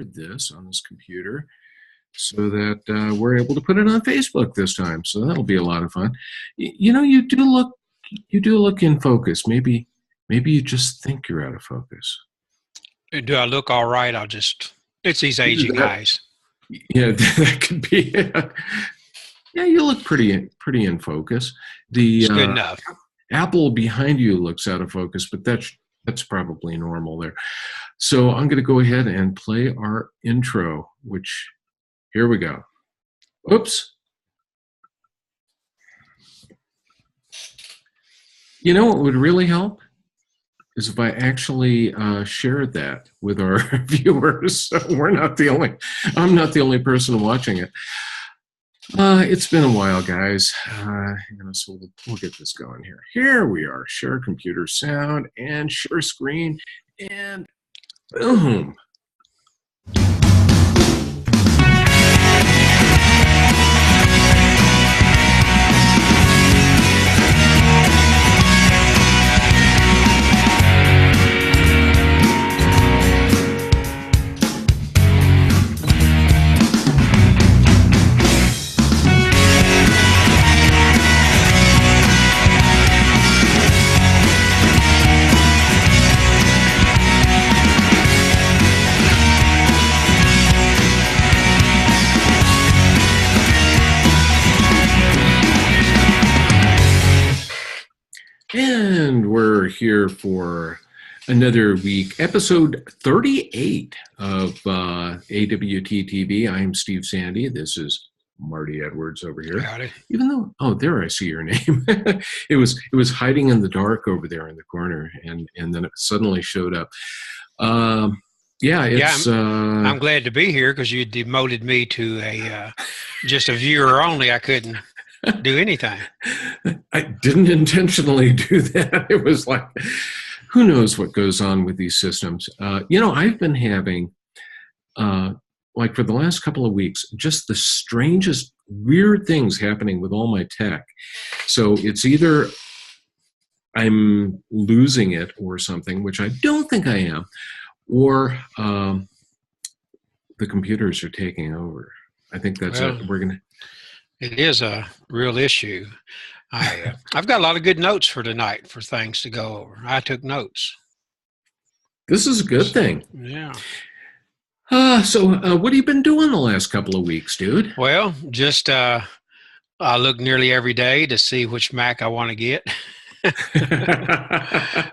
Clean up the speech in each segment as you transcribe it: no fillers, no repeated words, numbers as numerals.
this on this computer so that we're able to put it on Facebook this time. So that'll be a lot of fun. You know, you do look in focus. Maybe you just think you're out of focus. Do I look all right? It's these aging eyes. Yeah, that could be it. Yeah, you look pretty in focus. It's good enough. Apple behind you looks out of focus, but that's probably normal there. So I'm going to go ahead and play our intro, which, here we go. Oops. You know what would really help is if I actually shared that with our viewers. So I'm not the only person watching it. It's been a while, guys. So we'll get this going here. Here we are. Share computer sound and share screen, and boom. And we're here for another week, episode 38 of AWT TV. I'm Steve Sandy. This is Marty Edwards over here. Howdy. Even though, there I see your name. It was hiding in the dark over there in the corner, and then it suddenly showed up. I'm glad to be here because you demoted me to just a viewer only. I couldn't do anything. I didn't intentionally do that. It was like, who knows what goes on with these systems. I've been having, like for the last couple of weeks, just the strangest, weird things happening with all my tech. So it's either I'm losing it or something, which I don't think I am, or the computers are taking over. I think that's it. It is a real issue. I've got a lot of good notes for tonight for things to go over. I took notes. This is a good thing. Yeah. So what have you been doing the last couple of weeks, dude? Well, just I look nearly every day to see which Mac I want to get.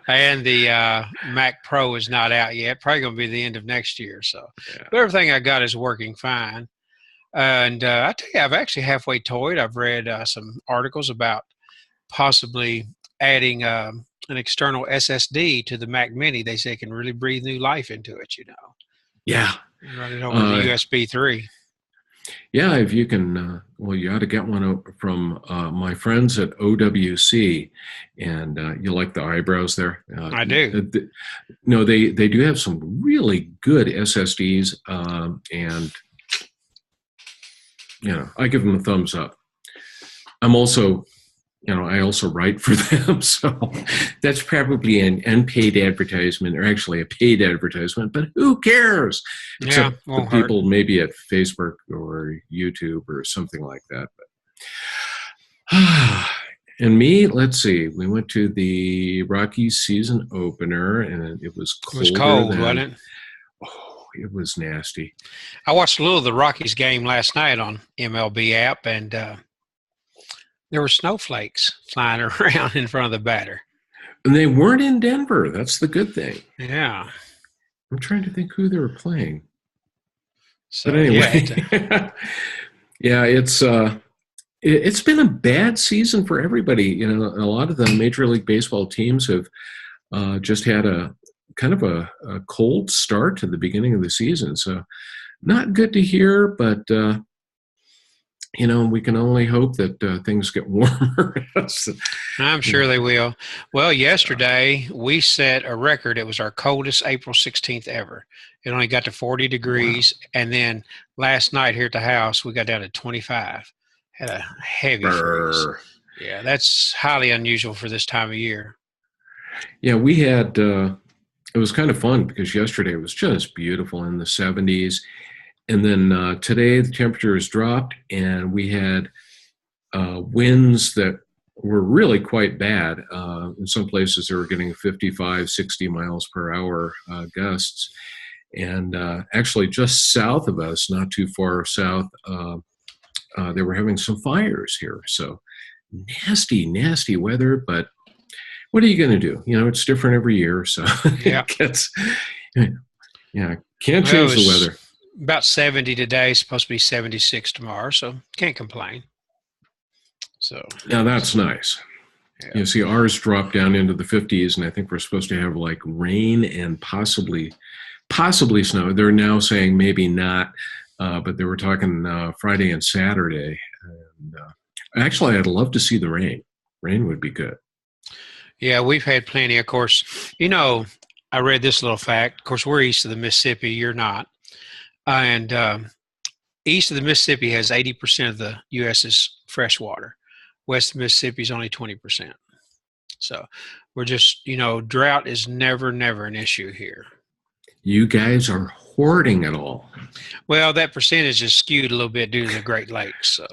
And the Mac Pro is not out yet. Probably going to be the end of next year. So But everything I got is working fine. And I tell you, I've actually halfway toyed. I've read some articles about possibly adding an external SSD to the Mac Mini. They say it can really breathe new life into it, Yeah. Run it over the USB 3. Yeah, if you can, you ought to get one from my friends at OWC. And you like the eyebrows there? I do. They do have some really good SSDs, and I give them a thumbs up. I'm also, I also write for them, so that's probably an unpaid advertisement, or actually a paid advertisement, but who cares? Except the people maybe at Facebook or YouTube or something like that. But and me, let's see, we went to the Rockies season opener, and it was cold. It was cold, wasn't it? It was nasty. I watched a little of the Rockies game last night on MLB app, and there were snowflakes flying around in front of the batter. And they weren't in Denver. That's the good thing. Yeah. I'm trying to think who they were playing. So, but anyway, it's been a bad season for everybody. A lot of the Major League Baseball teams have just had a kind of a cold start to the beginning of the season. So not good to hear, but, we can only hope that things get warmer. I'm sure they will. Well, yesterday we set a record. It was our coldest April 16th ever. It only got to 40 degrees. Wow. And then last night here at the house, we got down to 25. Had a heavy freeze. Yeah, that's highly unusual for this time of year. Yeah, we had... it was kind of fun because yesterday it was just beautiful in the 70s. And then today the temperature has dropped, and we had winds that were really quite bad. In some places they were getting 55, 60 miles per hour gusts. And actually just south of us, not too far south, they were having some fires here. So nasty, nasty weather, but what are you going to do? You know, it's different every year. So yeah, can't change the weather. About 70 today, supposed to be 76 tomorrow, so can't complain. So now that's nice. Yeah. You see, ours dropped down into the 50s, and I think we're supposed to have like rain and possibly snow. They're now saying maybe not, but they were talking Friday and Saturday. And actually, I'd love to see the rain. Rain would be good. Yeah, we've had plenty. Of course, you know, I read this little fact. Of course, we're east of the Mississippi. You're not. And east of the Mississippi has 80% of the U.S.'s fresh water. West of Mississippi is only 20%. So we're just, you know, drought is never an issue here. You guys are hoarding it all. Well, that percentage is skewed a little bit due to the Great Lakes. So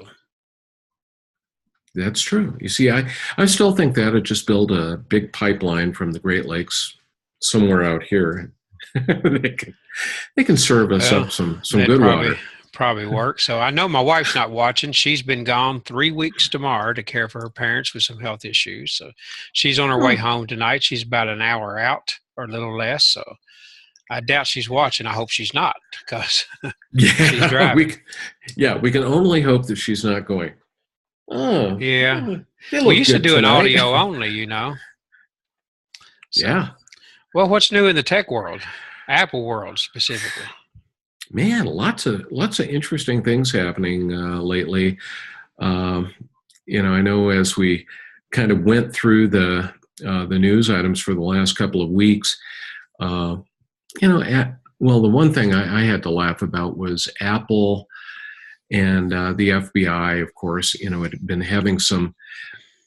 that's true. You see, I still think that I'd just build a big pipeline from the Great Lakes somewhere out here. they can serve us up some good water. Probably work. So I know my wife's not watching. She's been gone 3 weeks tomorrow to care for her parents with some health issues. So she's on her way home tonight. She's about an hour out or a little less. So I doubt she's watching. I hope she's not, because she's driving. We can only hope that she's not going, oh, yeah. We used to do an audio only, you know. So, yeah. Well, what's new in the tech world? Apple world specifically. Man, lots of interesting things happening lately. You know, I know as we kind of went through the news items for the last couple of weeks, you know, well, the one thing I had to laugh about was Apple and the FBI, of course. You know, it had been having some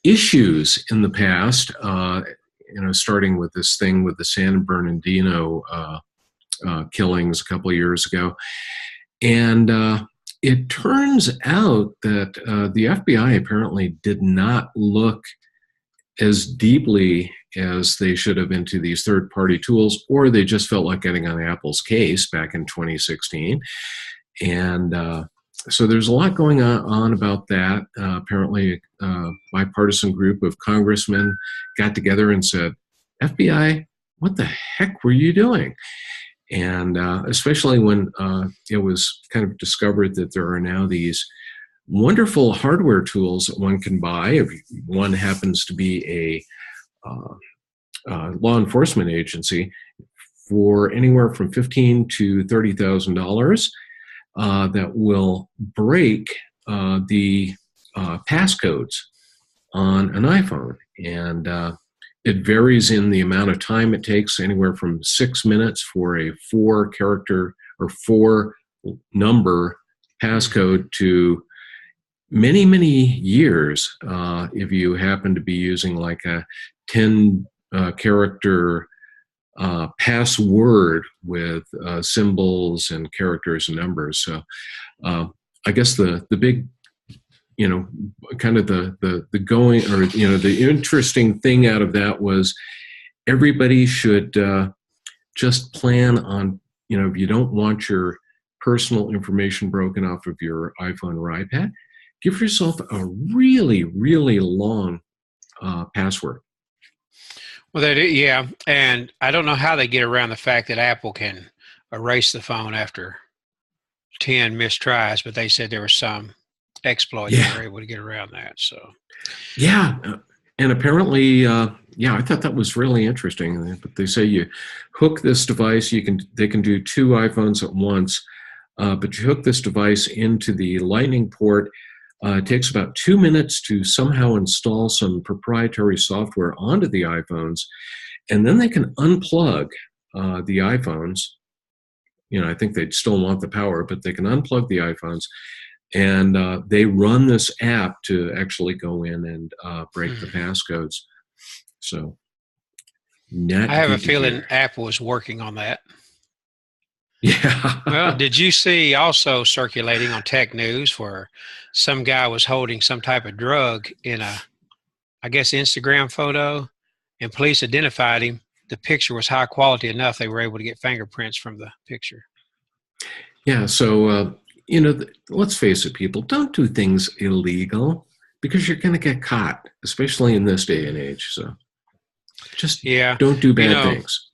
issues in the past. You know, starting with this thing with the San Bernardino killings a couple of years ago. And it turns out that the FBI apparently did not look as deeply as they should have into these third-party tools, or they just felt like getting on Apple's case back in 2016. And so there's a lot going on about that. Apparently, a bipartisan group of congressmen got together and said, FBI, what the heck were you doing? And especially when it was kind of discovered that there are now these wonderful hardware tools that one can buy if one happens to be a law enforcement agency, for anywhere from $15,000 to $30,000 that will break the passcodes on an iPhone. And it varies in the amount of time it takes, anywhere from 6 minutes for a 4-character or 4-number passcode to many, many years if you happen to be using like a 10-character password with symbols and characters and numbers. So I guess the big, you know, kind of the going, or, you know, the interesting thing out of that was everybody should just plan on, you know, if you don't want your personal information broken off of your iPhone or iPad, give yourself a really, really long password. Well, they do, yeah. And I don't know how they get around the fact that Apple can erase the phone after 10 missed tries, but they said there was some exploit they were able to get around that. So, yeah. And apparently, I thought that was really interesting. But they say you hook this device, they can do 2 iPhones at once, but you hook this device into the Lightning port. It takes about 2 minutes to somehow install some proprietary software onto the iPhones, and then they can unplug the iPhones. You know, I think they'd still want the power, but they can unplug the iPhones, and they run this app to actually go in and break the passcodes. So net. I have a via feeling ear. Apple is working on that. Yeah. Well, did you see also circulating on tech news where some guy was holding some type of drug in a, I guess, Instagram photo, and police identified him. The picture was high quality enough they were able to get fingerprints from the picture. Yeah. So, let's face it, people, don't do things illegal because you're going to get caught, especially in this day and age. So just don't do bad things.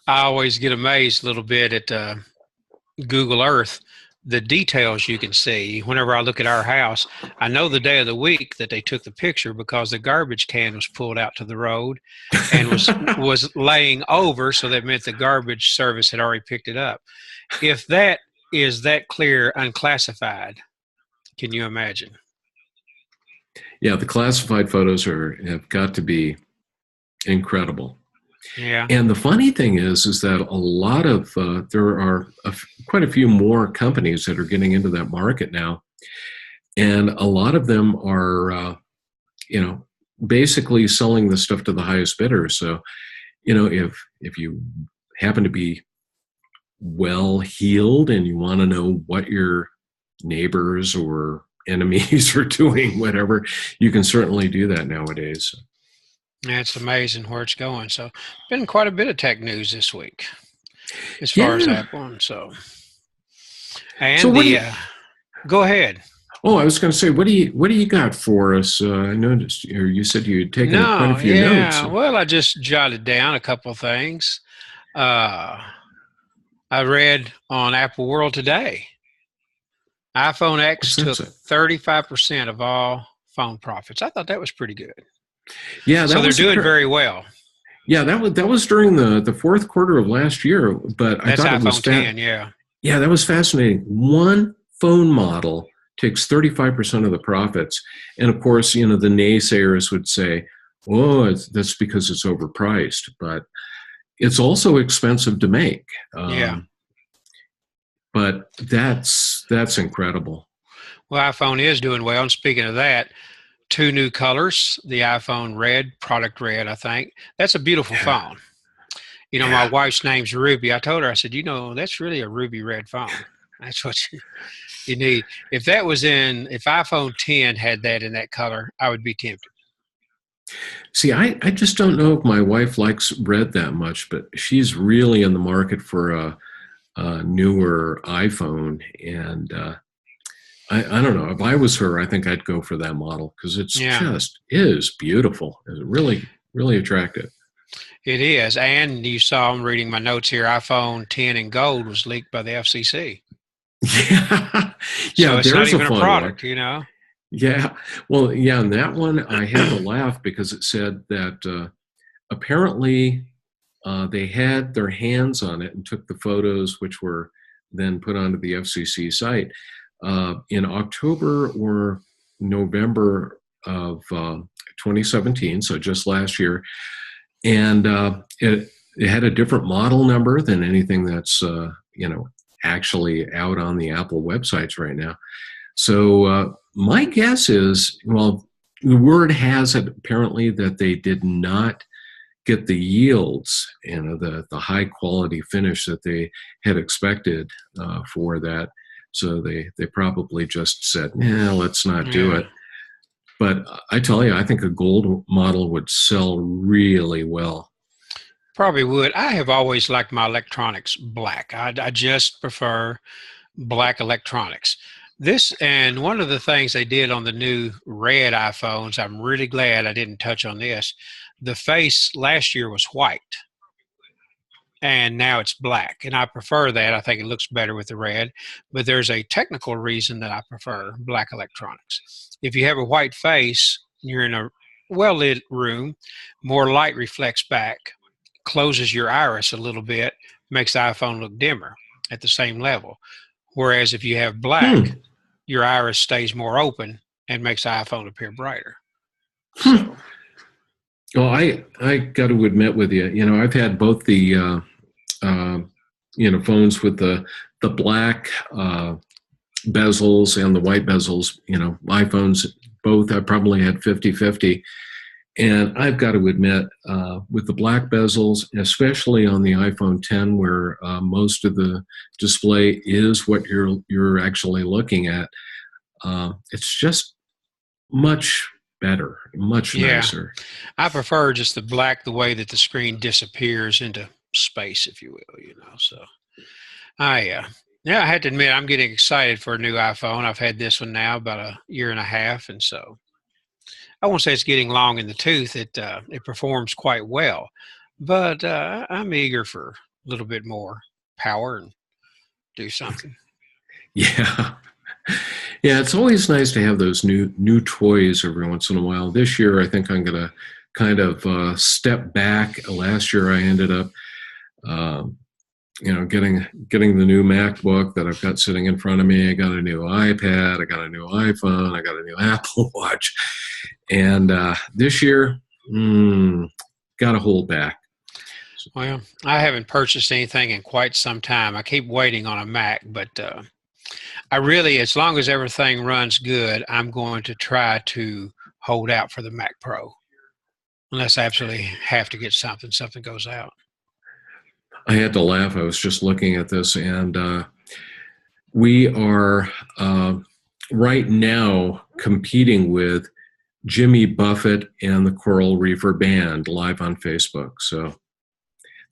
I always get amazed a little bit at Google Earth, the details you can see. Whenever I look at our house, I know the day of the week that they took the picture because the garbage can was pulled out to the road and was laying over, so that meant the garbage service had already picked it up. If that is that clear unclassified, can you imagine? Yeah, the classified photos have got to be incredible. Yeah. And the funny thing is that a lot of there are quite a few more companies that are getting into that market now, and a lot of them are, basically selling the stuff to the highest bidder. So, if you happen to be well heeled and you want to know what your neighbors or enemies are doing, whatever, you can certainly do that nowadays. It's amazing where it's going. So, been quite a bit of tech news this week, as far as that one. So, and so go ahead. Oh, I was going to say, what do you got for us? I noticed, or you said you had taken quite a few notes. Well, I just jotted down a couple of things. I read on Apple World today, iPhone X took 35% of all phone profits. I thought that was pretty good. Yeah, so they're doing very well. Yeah, that was during the fourth quarter of last year, but I thought it was iPhone 10. Yeah, that was fascinating. One phone model takes 35% of the profits, and of course, the naysayers would say, "Oh, that's because it's overpriced," but it's also expensive to make. But that's incredible. Well, iPhone is doing well. And speaking of that, 2 new colors, the iPhone Red, product Red, I think. That's a beautiful phone. My wife's name's Ruby. I told her, I said, that's really a ruby red phone. That's what you need. If iPhone 10 had that in that color, I would be tempted. See, I just don't know if my wife likes red that much, but she's really in the market for a newer iPhone, and I don't know. If I was her, I think I'd go for that model because it is beautiful. It's really, really attractive. It is, and you saw, I'm reading my notes here, iPhone 10 in gold was leaked by the FCC. Yeah, so it's not even a product, Yeah, well, and that one I had to laugh because it said that apparently they had their hands on it and took the photos, which were then put onto the FCC site in October or November of 2017, so just last year, and it had a different model number than anything that's actually out on the Apple websites right now. So my guess is, well, the word has it apparently that they did not get the yields, the high quality finish that they had expected for that. So they probably just said, let's not do it. But I tell you, I think a gold model would sell really well. Probably would. I have always liked my electronics black. I just prefer black electronics. And one of the things they did on the new red iPhones, I'm really glad I didn't touch on this. The face last year was white, and now it's black. And I prefer that. I think it looks better with the red. But there's a technical reason that I prefer black electronics. If you have a white face, you're in a well-lit room, more light reflects back, closes your iris a little bit, makes the iPhone look dimmer at the same level. Whereas if you have black, your iris stays more open and makes the iPhone appear brighter. So. Well, I got to admit with you, I've had both the phones with the black bezels and the white bezels. iPhones both. I probably had 50-50, And I've got to admit, with the black bezels, especially on the iPhone 10, where most of the display is what you're actually looking at, it's just much better, much nicer. I prefer just the black, the way that the screen disappears into space, if you will, so I had to admit I'm getting excited for a new iPhone. I've had this one now about a year and a half, and so I won't say it's getting long in the tooth. It performs quite well, but I'm eager for a little bit more power and do something. Yeah. Yeah, it's always nice to have those new toys every once in a while. This year, I think I'm going to kind of step back. Last year, I ended up, getting the new MacBook that I've got sitting in front of me. I got a new iPad. I got a new iPhone. I got a new Apple Watch. And this year, got to hold back. Well, I haven't purchased anything in quite some time. I keep waiting on a Mac, but I really, as long as everything runs good, I'm going to try to hold out for the Mac Pro. Unless I absolutely have to get something goes out. I had to laugh. I was just looking at this, and we are right now competing with Jimmy Buffett and the Coral Reefer Band live on Facebook. So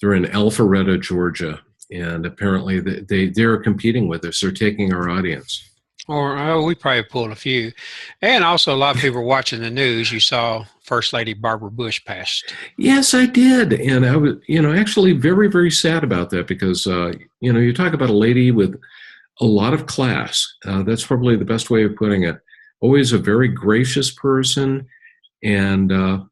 they're in Alpharetta, Georgia. And apparently they're competing with us. They're taking our audience. Or we probably pulled a few. And also a lot of people watching the news. You saw First Lady Barbara Bush passed. Yes, I did. And I was, actually very, very sad about that because, you talk about a lady with a lot of class. That's probably the best way of putting it. Always a very gracious person and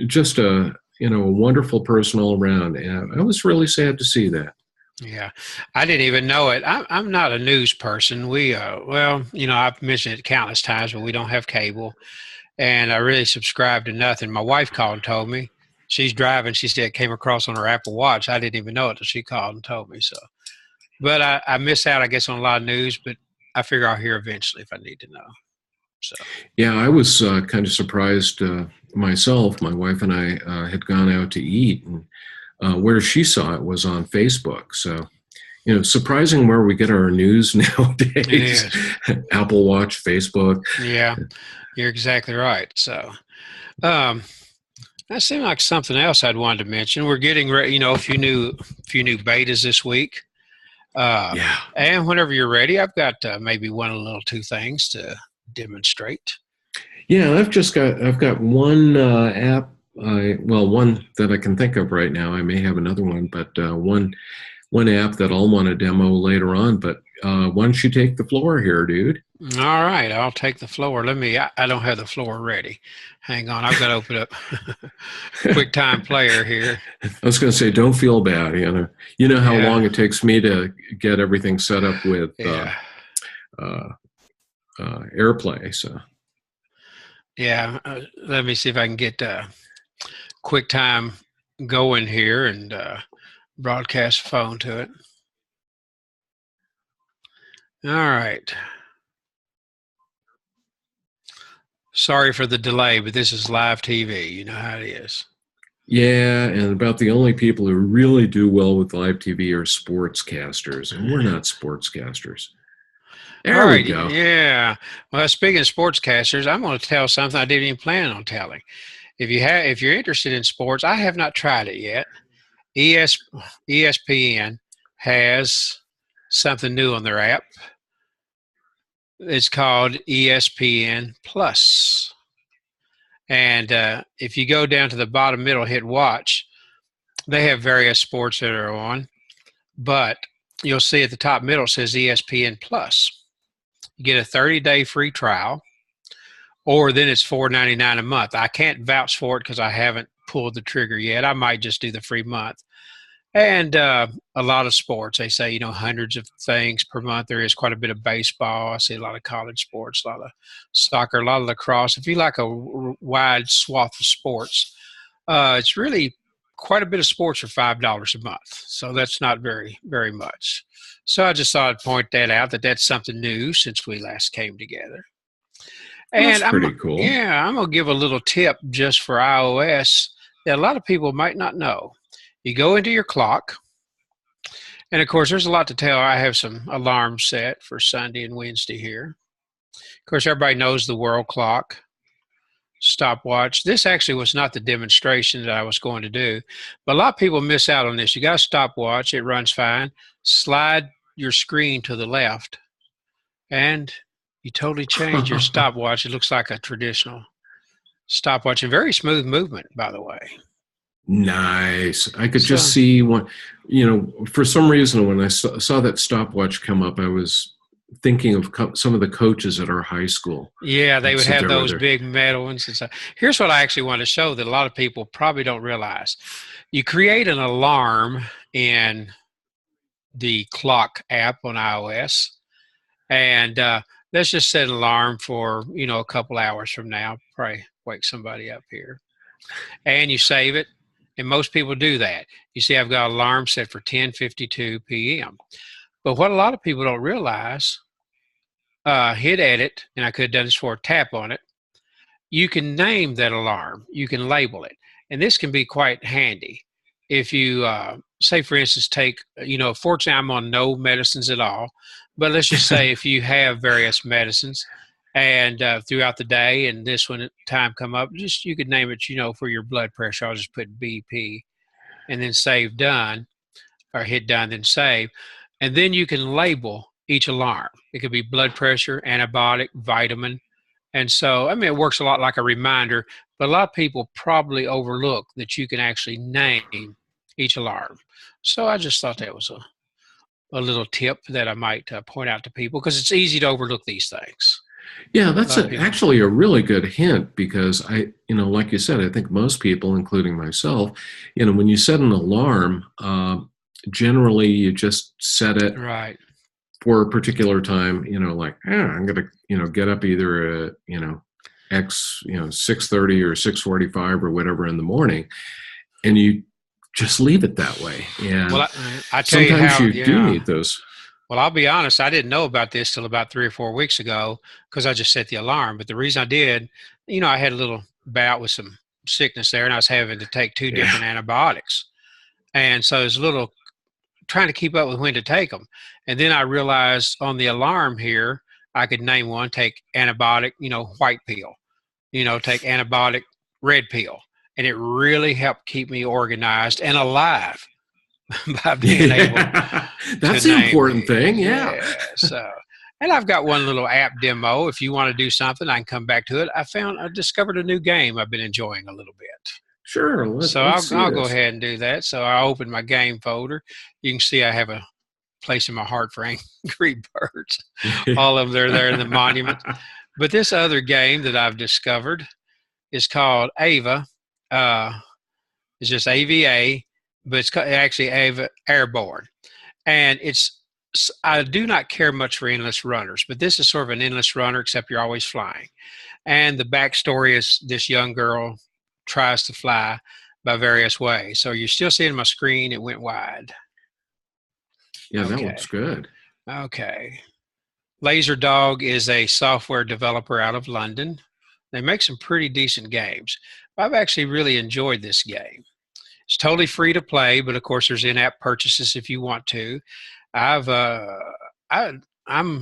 just a wonderful person all around. And I was really sad to see that. Yeah, I didn't even know it. I'm not a news person. We, I've mentioned it countless times, but we don't have cable, and I really subscribe to nothing. My wife called and told me. She's driving. She said it came across on her Apple Watch. I didn't even know it until she called and told me. So, but I miss out, I guess, on a lot of news. But I figure I'll hear eventually if I need to know. So. Yeah, I was kind of surprised myself. My wife and I had gone out to eat, and where she saw it was on Facebook. So, surprising where we get our news nowadays. Apple Watch, Facebook. Yeah, you're exactly right. So, that seemed like something else I'd wanted to mention. We're getting ready, a few new betas this week. And whenever you're ready, I've got maybe two things to demonstrate. Yeah, I've got one app. One that I can think of right now. I may have another one, but one app that I'll want to demo later on. But why don't you take the floor here, dude? All right, I'll take the floor. I don't have the floor ready. Hang on, I've got to open up QuickTime Player here. I was going to say, don't feel bad. You know how long it takes me to get everything set up with AirPlay. So let me see if I can get QuickTime going here and broadcast phone to it. All right. Sorry for the delay, but this is live TV. You know how it is. Yeah, and about the only people who really do well with live TV are sportscasters, and we're not sportscasters. There we go. Yeah. Well, speaking of sportscasters, I'm going to tell something I didn't even plan on telling. If you're interested in sports, I have not tried it yet. ESPN has something new on their app. It's called ESPN Plus. And if you go down to the bottom middle, hit watch, they have various sports that are on. But you'll see at the top middle it says ESPN Plus. You get a 30-day free trial, or then it's $4.99 a month. I can't vouch for it because I haven't pulled the trigger yet. I might just do the free month. And a lot of sports, they say, hundreds of things per month. There is quite a bit of baseball. I see a lot of college sports, a lot of soccer, a lot of lacrosse. If you like a wide swath of sports, it's really quite a bit of sports for $5 a month. So that's not very, very much. So I just thought I'd point that out, that's something new since we last came together. And That's pretty cool. Yeah, I'm gonna give a little tip just for iOS that a lot of people might not know. You go into your clock, and of course, there's a lot to tell. I have some alarms set for Sunday and Wednesday here. Of course, everybody knows the world clock, stopwatch. This actually was not the demonstration that I was going to do, but a lot of people miss out on this. You got a stopwatch, it runs fine. Slide your screen to the left, and you totally change your stopwatch. It looks like a traditional stopwatch, and very smooth movement, by the way. Nice. I could just see one, for some reason when I saw that stopwatch come up, I was thinking of some of the coaches at our high school. Yeah, they would have those big metal ones and stuff. Here's what I actually want to show that a lot of people probably don't realize. You create an alarm in the clock app on iOS, and let's just set an alarm for, a couple hours from now. Probably wake somebody up here. And you save it. And most people do that. You see, I've got an alarm set for 10:52 p.m. But what a lot of people don't realize, hit edit, and I could have done this before, tap on it. You can name that alarm. You can label it. And this can be quite handy. If you, say, for instance, take, fortunately, I'm on no medicines at all. But let's just say if you have various medicines, and throughout the day, and this one time come up, just you could name it, for your blood pressure. I'll just put BP, and then save done, or hit done, then save, and then you can label each alarm. It could be blood pressure, antibiotic, vitamin, and so it works a lot like a reminder. But a lot of people probably overlook that you can actually name each alarm. So I just thought that was a little tip that I might point out to people, because it's easy to overlook these things. Yeah, that's actually a really good hint, because like you said, I think most people, including myself, when you set an alarm, generally you just set it right for a particular time, like, I'm going to, get up either at, 6:30 or 6:45 or whatever in the morning. And you just leave it that way. And I tell sometimes you, you do need those. Well, I'll be honest, I didn't know about this till about 3 or 4 weeks ago, because I just set the alarm. But the reason I did, I had a little bout with some sickness there, and I was having to take 2 different antibiotics. And so I was trying to keep up with when to take them. And then I realized on the alarm here, I could name one, take antibiotic, white pill, take antibiotic red pill. And it really helped keep me organized and alive. By being able that's the important thing. Yeah. So, and I've got one little app demo. If you want to do something, I can come back to it. I discovered a new game I've been enjoying a little bit. Sure. I'll go ahead and do that. So I opened my game folder. You can see I have a place in my heart for Angry Birds. All of them are there in the monument. But this other game that I've discovered is called Ava. It's just AVA. But it's actually Ava Airborne. And I do not care much for endless runners, but this is sort of an endless runner, except you're always flying. And the backstory is this young girl tries to fly by various ways. So you're still seeing my screen. It went wide. Yeah, that looks good. Okay. Laser Dog is a software developer out of London. They make some pretty decent games. I've actually really enjoyed this game. It's totally free to play, but of course there's in-app purchases if you want to. I'm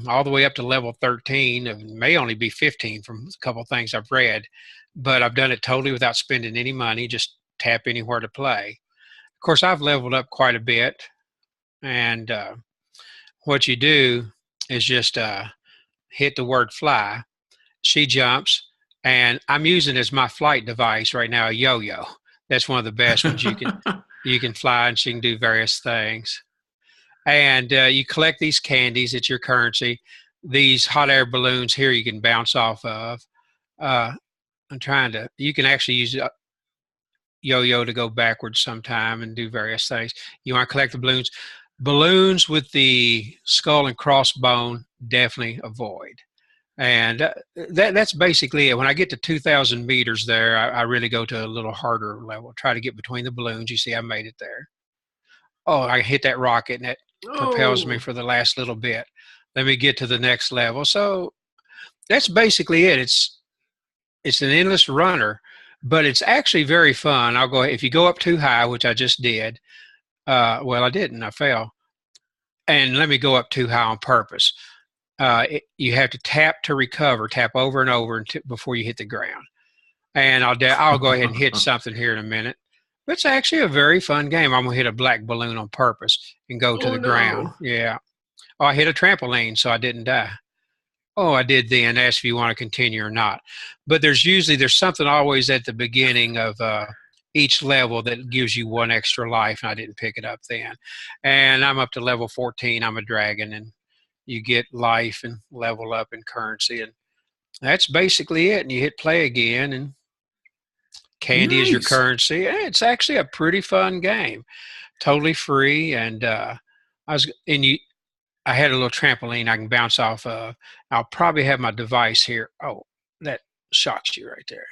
all the way up to level 13. It may only be 15 from a couple of things I've read, but I've done it totally without spending any money. Just tap anywhere to play. Of course, I've leveled up quite a bit, and what you do is just hit the word fly. She jumps, and I'm using as my flight device right now a yo-yo. That's one of the best ones. You can fly, and she can do various things. And you collect these candies. It's your currency. These hot air balloons here you can bounce off of. You can actually use a yo-yo to go backwards sometime and do various things. You want to collect the balloons. Balloons with the skull and crossbone, definitely avoid. And that's basically it. When I get to 2,000 meters there, I really go to a little harder level. Try to get between the balloons. You see, I made it there. Oh, I hit that rocket, and it propels me for the last little bit. Let me get to the next level. So that's basically it. It's it's an endless runner, but it's actually very fun. I'll go, if you go up too high, which I just did, well, I didn't, I fell. And let me go up too high on purpose. You have to tap to recover, tap over and over before you hit the ground. And I'll go ahead and hit something here in a minute. But it's actually a very fun game. I'm going to hit a black balloon on purpose and go to the ground. Yeah. Oh, I hit a trampoline, so I didn't die. Oh, I did then. Ask if you want to continue or not. But there's something always at the beginning of each level that gives you one extra life, and I didn't pick it up then. And I'm up to level 14. I'm a dragon, and you get life and level up in currency, and that's basically it. And you hit play again, and candy is your currency. And it's actually a pretty fun game, totally free. And I had a little trampoline I can bounce off of. I'll probably have my device here. Oh, that shocks you right there.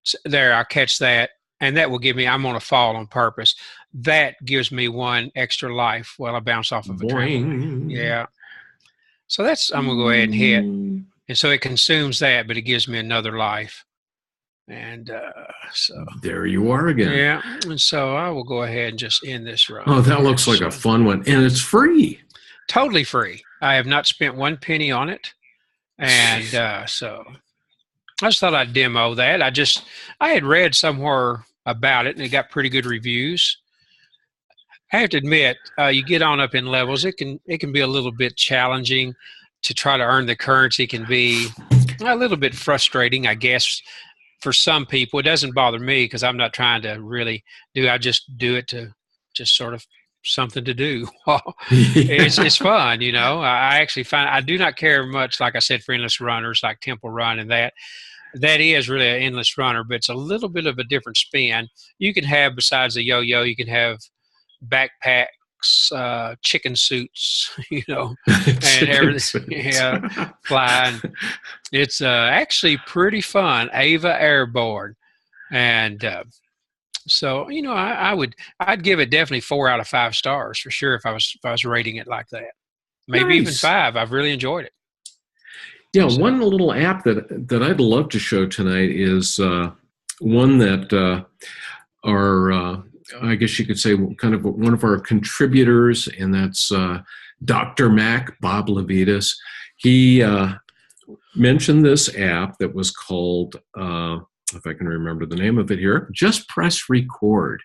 So there, I'll catch that. And that will give me, I'm going to fall on purpose. That gives me one extra life while I bounce off of a trampoline. Yeah. So I'm going to go ahead and hit. And so it consumes that, but it gives me another life. And so. There you are again. Yeah. And so I will go ahead and just end this run. Oh, that looks like a fun one. And it's free. Totally free. I have not spent 1 penny on it. And so I just thought I'd demo that. I had read somewhere about it, and it got pretty good reviews. I have to admit, you get on up in levels, it can be a little bit challenging to try to earn the currency. It can be a little bit frustrating, I guess, for some people. It doesn't bother me because I'm not trying to really I just do it to just sort of something to do. It's fun, you know. I actually find I do not care much, like I said, for endless runners like Temple Run, and that is really an endless runner, but it's a little bit of a different spin. You can have, besides the yo-yo, you can have backpacks, chicken suits, you know, and everything. Yeah, flying. It's actually pretty fun. Ava Airborne, and so, you know, I'd give it definitely 4 out of 5 stars for sure if I was rating it like that. Maybe even 5. I've really enjoyed it. Yeah, one little app that I'd love to show tonight is one that I guess you could say, kind of one of our contributors, and that's Dr. Mac, Bob Levitas. He mentioned this app that was called, if I can remember the name of it here, Just Press Record.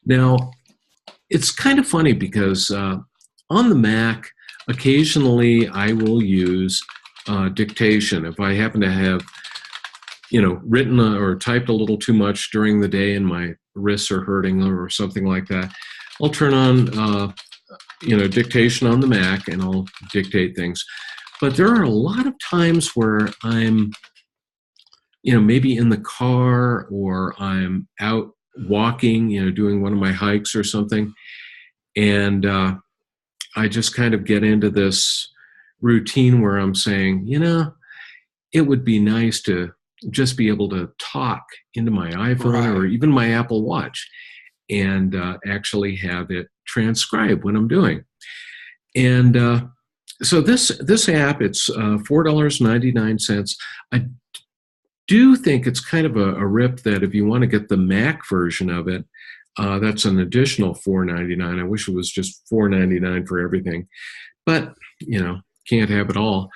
Now, it's kind of funny because on the Mac, occasionally I will use dictation. If I happen to have, you know, written or typed a little too much during the day and my wrists are hurting or something like that, I'll turn on, dictation on the Mac and I'll dictate things. But there are a lot of times where I'm, you know, maybe in the car or I'm out walking, you know, doing one of my hikes or something. And I just kind of get into this routine where I'm saying, you know, it would be nice to just be able to talk into my iPhone or even my Apple Watch and actually have it transcribe what I'm doing. And so this app, it's $4.99. I do think it's kind of a rip that if you want to get the Mac version of it, that's an additional $4.99. I wish it was just $4.99 for everything, but you know, can't have it all.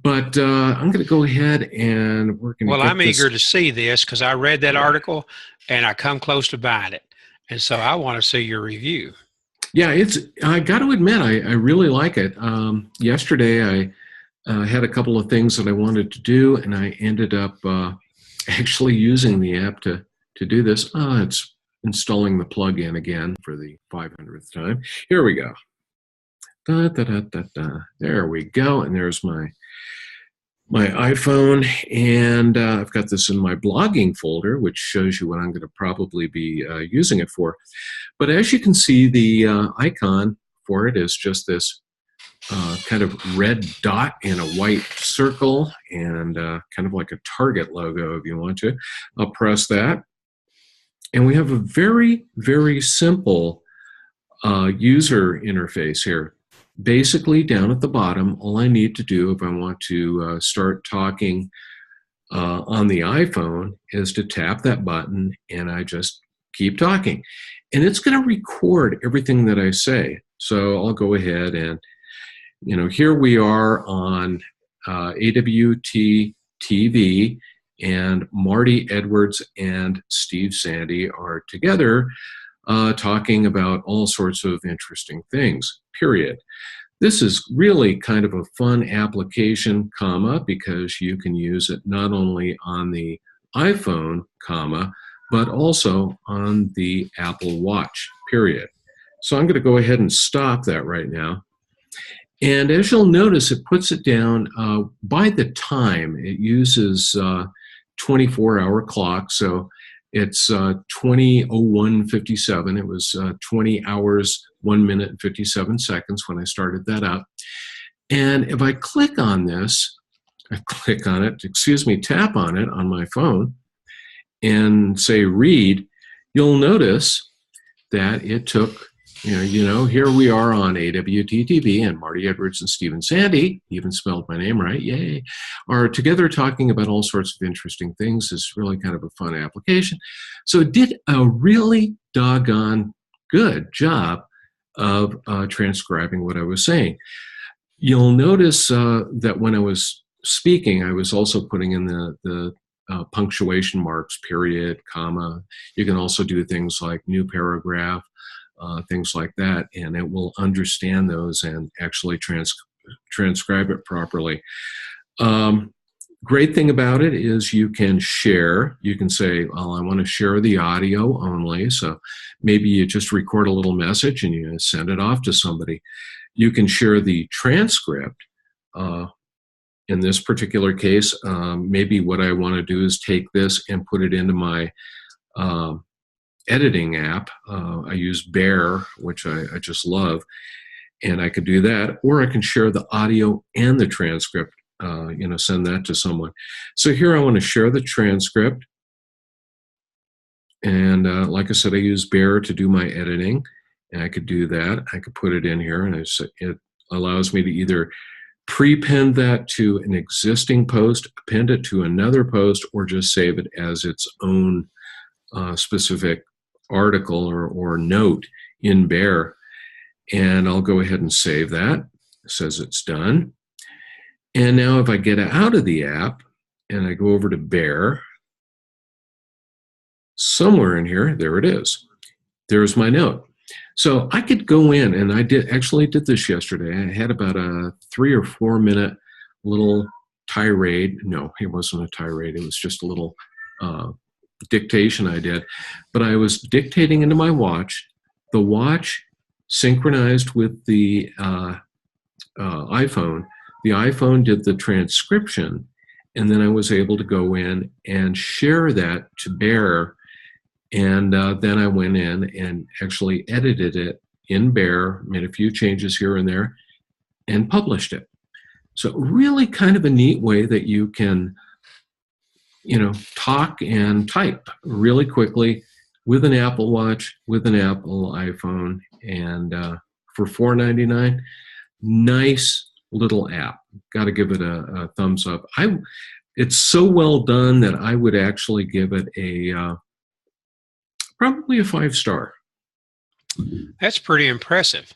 But I'm going to go ahead and we're going to. Well, I'm eager to see this because I read that article and I come close to buying it, and so I want to see your review. Yeah, I got to admit, I really like it. Yesterday, I had a couple of things that I wanted to do, and I ended up actually using the app to do this. It's installing the plug-in again for the 500th time. Here we go. Da, da, da, da, da. There we go, and there's my iPhone, and I've got this in my blogging folder, which shows you what I'm going to probably be using it for. But as you can see, the icon for it is just this kind of red dot in a white circle, and kind of like a Target logo if you want to. I'll press that, and we have a very, very simple user interface here. Basically, down at the bottom, all I need to do if I want to start talking on the iPhone is to tap that button and I just keep talking. And it's going to record everything that I say. So I'll go ahead and, here we are on AWT TV, and Marty Edwards and Steve Sandy are together talking about all sorts of interesting things, period. This is really kind of a fun application, because you can use it not only on the iPhone, but also on the Apple Watch, period. So I'm going to go ahead and stop that right now. And as you'll notice, it puts it down by the time. It uses 24-hour clock, so it's 20:01:57. It was 20 hours, 1 minute, and 57 seconds when I started that up. And if I click on this, tap on it on my phone and say read, you'll notice that it took, here we are on AWT TV, and Marty Edwards and Stephen Sandy, even spelled my name right, yay, are together talking about all sorts of interesting things. It's really kind of a fun application. So it did a really doggone good job of transcribing what I was saying. You'll notice that when I was speaking, I was also putting in the punctuation marks, period, comma. You can also do things like new paragraph, things like that, and it will understand those and actually transcribe it properly. Great thing about it is you can share. You can say, well, I want to share the audio only. So maybe you just record a little message and you send it off to somebody. You can share the transcript. In this particular case, maybe what I want to do is take this and put it into my editing app. I use Bear, which I just love, and I could do that, or I can share the audio and the transcript, send that to someone. So here I want to share the transcript, and like I said, I use Bear to do my editing, and I could do that. I could put it in here, and it allows me to either prepend that to an existing post, append it to another post, or just save it as its own specific article or note in Bear. And I'll go ahead and save that. It says it's done. And now if I get out of the app and I go over to Bear, somewhere in here, there it is. There's my note. So I could go in, and I actually did this yesterday. I had about a 3 or 4 minute little tirade. No, it wasn't a tirade. It was just a little dictation I did. But I was dictating into my watch. The watch synchronized with the iPhone. The iPhone did the transcription, and then I was able to go in and share that to Bear. And then I went in and actually edited it in Bear, made a few changes here and there, and published it. So really kind of a neat way that you can, talk and type really quickly with an Apple Watch, with an Apple iPhone, and for $4.99, nice little app. Got to give it a thumbs up. It's so well done that I would actually give it probably a 5-star. That's pretty impressive.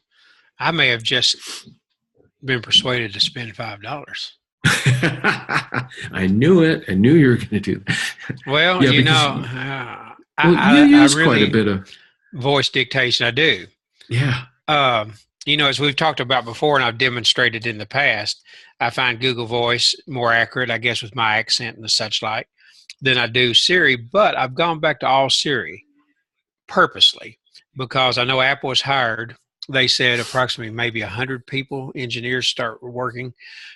I may have just been persuaded to spend $5. I knew it. I knew you were going to do that. Well, yeah, I use really quite a bit of voice dictation. I do. Yeah. As we've talked about before, and I've demonstrated in the past, I find Google Voice more accurate, I guess, with my accent and the such like, than I do Siri. But I've gone back to all Siri purposely because I know Apple has hired, they said approximately maybe 100 people, engineers start working,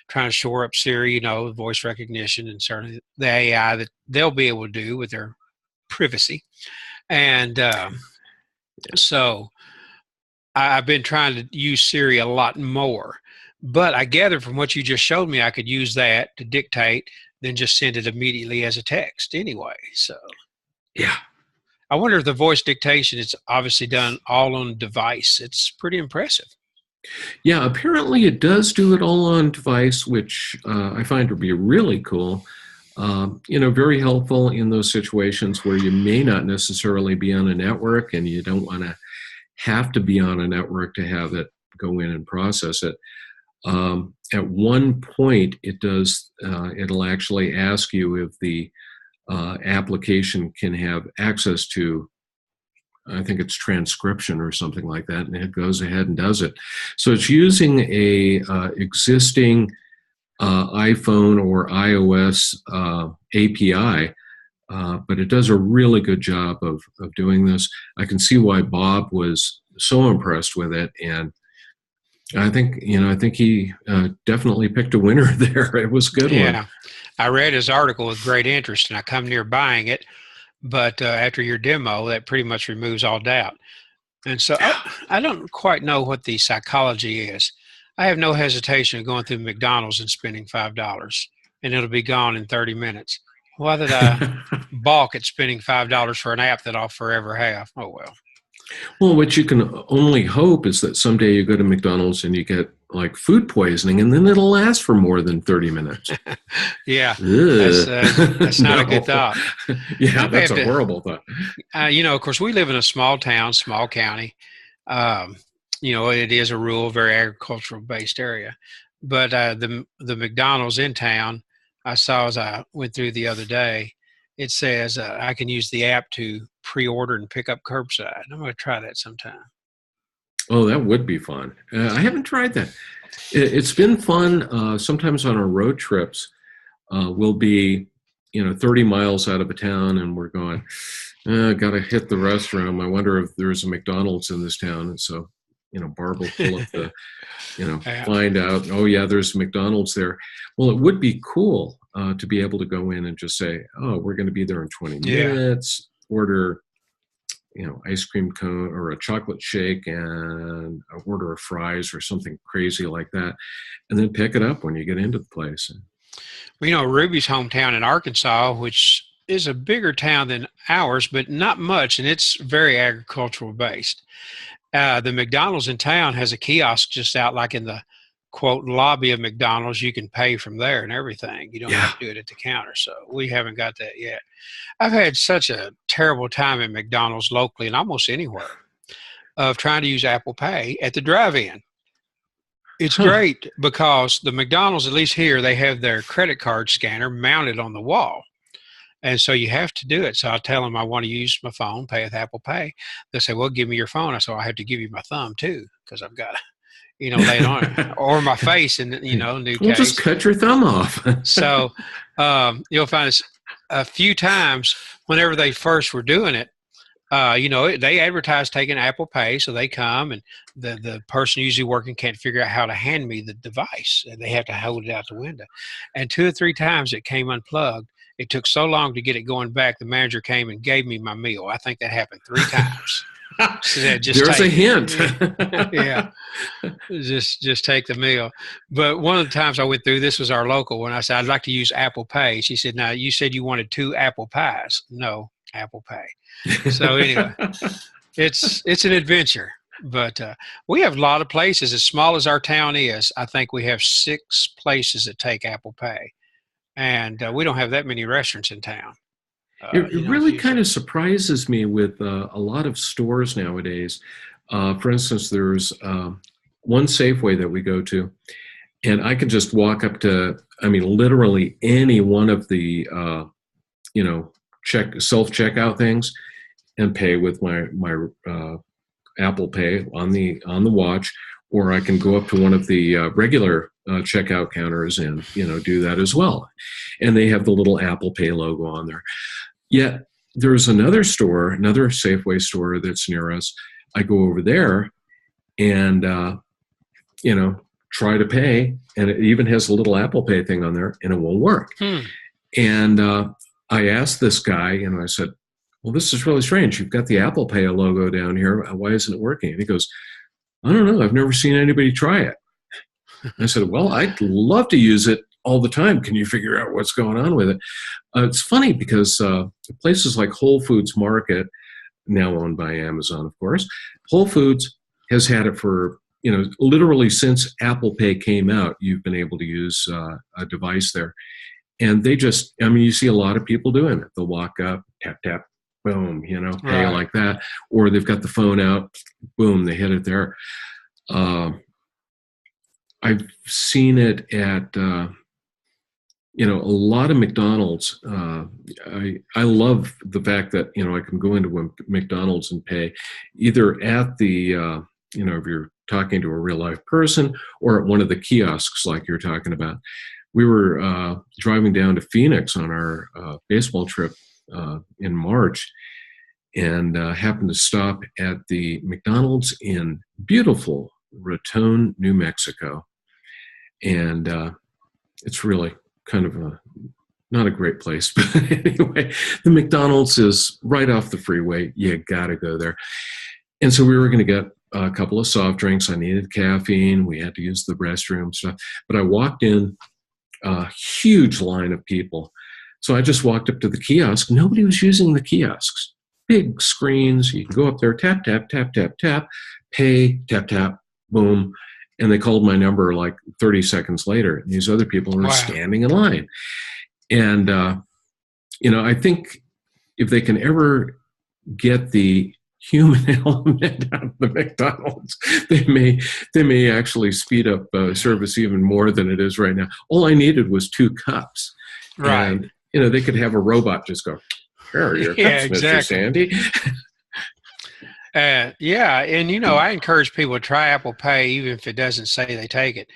trying to shore up Siri, voice recognition and certainly the AI that they'll be able to do with their privacy. And so I've been trying to use Siri a lot more. But I gather from what you just showed me, I could use that to dictate, then just send it immediately as a text anyway. So yeah. I wonder if the voice dictation is obviously done all on device. It's pretty impressive. Yeah, apparently it does do it all on device, which I find to be really cool. very helpful in those situations where you may not necessarily be on a network and you don't want to have to be on a network to have it go in and process it. At one point, it'll actually ask you if the application can have access to, I think it's transcription or something like that, and it goes ahead and does it. So it's using a existing iPhone or iOS API, but it does a really good job of doing this. I can see why Bob was so impressed with it, and I think he definitely picked a winner there. It was a good one. Yeah, I read his article with great interest, and I come near buying it. But after your demo, that pretty much removes all doubt. And so I don't quite know what the psychology is. I have no hesitation of going through McDonald's and spending $5, and it'll be gone in 30 minutes. Why did I balk at spending $5 for an app that I'll forever have? Oh, well. Well, what you can only hope is that someday you go to McDonald's and you get like food poisoning, and then it'll last for more than 30 minutes. Yeah, that's not a good thought. Yeah, that's a horrible thought. Of course, we live in a small town, small county. It is a rural, very agricultural-based area. But the McDonald's in town, I saw as I went through the other day, it says I can use the app to pre-order and pick up curbside. I'm going to try that sometime. Oh, that would be fun. I haven't tried that. It's been fun. Sometimes on our road trips, we'll be, 30 miles out of a town, and we're going, got to hit the restroom. I wonder if there's a McDonald's in this town. And so, Barb will pull up the, find out, oh, yeah, there's McDonald's there. Well, it would be cool to be able to go in and just say, oh, we're going to be there in 20 minutes, order ice cream cone or a chocolate shake and an order of fries or something crazy like that, and then pick it up when you get into the place. Well, Ruby's hometown in Arkansas, which is a bigger town than ours, but not much, and it's very agricultural based. The McDonald's in town has a kiosk just out like in the quote lobby of McDonald's. You can pay from there and everything. You don't have to do it at the counter. So we haven't got that yet. I've had such a terrible time at McDonald's locally and almost anywhere of trying to use Apple Pay at the drive-in. It's great because the McDonald's, at least here, they have their credit card scanner mounted on the wall. And so you have to do it. So I tell them I want to use my phone, pay with Apple Pay. They say, well, give me your phone. I say, well, I have to give you my thumb too, because I've got to, lay it on or my face in, new case. Just cut your thumb off. So you'll find this a few times whenever they first were doing it, they advertise taking Apple Pay. So they come and the person usually working can't figure out how to hand me the device, and they have to hold it out the window. And 2 or 3 times it came unplugged. It took so long to get it going back. The manager came and gave me my meal. I think that happened 3 times. So there's a hint. Yeah, just take the meal. But one of the times I went through, this was our local one. I said, I'd like to use Apple Pay. She said, now you said you wanted 2 apple pies. No, Apple Pay. So anyway, it's an adventure. But we have a lot of places. As small as our town is, I think we have 6 places that take Apple Pay. And we don't have that many restaurants in town. It really kind of surprises me with a lot of stores nowadays. For instance, there's one Safeway that we go to, and I can just walk up to, literally any one of the, self-checkout things and pay with my Apple Pay on the watch, or I can go up to one of the regular checkout counters and do that as well. And they have the little Apple Pay logo on there. Yet there's another Safeway store that's near us. I go over there and try to pay, and it even has a little Apple Pay thing on there, and it won't work. And I asked this guy, I said, well, this is really strange. You've got the Apple Pay logo down here. Why isn't it working? And he goes, I don't know. I've never seen anybody try it. I said, well, I'd love to use it all the time. Can you figure out what's going on with it? It's funny because places like Whole Foods Market, now owned by Amazon, of course, Whole Foods has had it for, literally since Apple Pay came out, you've been able to use a device there. And they just, I mean, you see a lot of people doing it. They'll walk up, tap, tap, boom, you know, pay like that. Or they've got the phone out, boom, they hit it there. I've seen it at, you know, a lot of McDonald's. I love the fact that, you know, I can go into McDonald's and pay either at the, you know, if you're talking to a real life person, or at one of the kiosks like you're talking about. We were driving down to Phoenix on our baseball trip in March, and happened to stop at the McDonald's in beautiful Raton, New Mexico. And it's really kind of not a great place, but anyway, the McDonald's is right off the freeway. You gotta go there. And so we were going to get a couple of soft drinks. I needed caffeine. We had to use the restroom stuff. But I walked in, a huge line of people. So I just walked up to the kiosk. Nobody was using the kiosks. Big screens. You can go up there, tap, tap, tap, tap, tap, pay, tap, tap, boom. And they called my number like 30 seconds later. And these other people were standing in line. And, you know, I think if they can ever get the human element out of the McDonald's, they may actually speed up service even more than it is right now. All I needed was 2 cups. Right. And, you know, they could have a robot just go, "Here are your cups, exactly. Mr. Sandy." Yeah, and you know, I encourage people to try Apple Pay, even if it doesn't say they take it.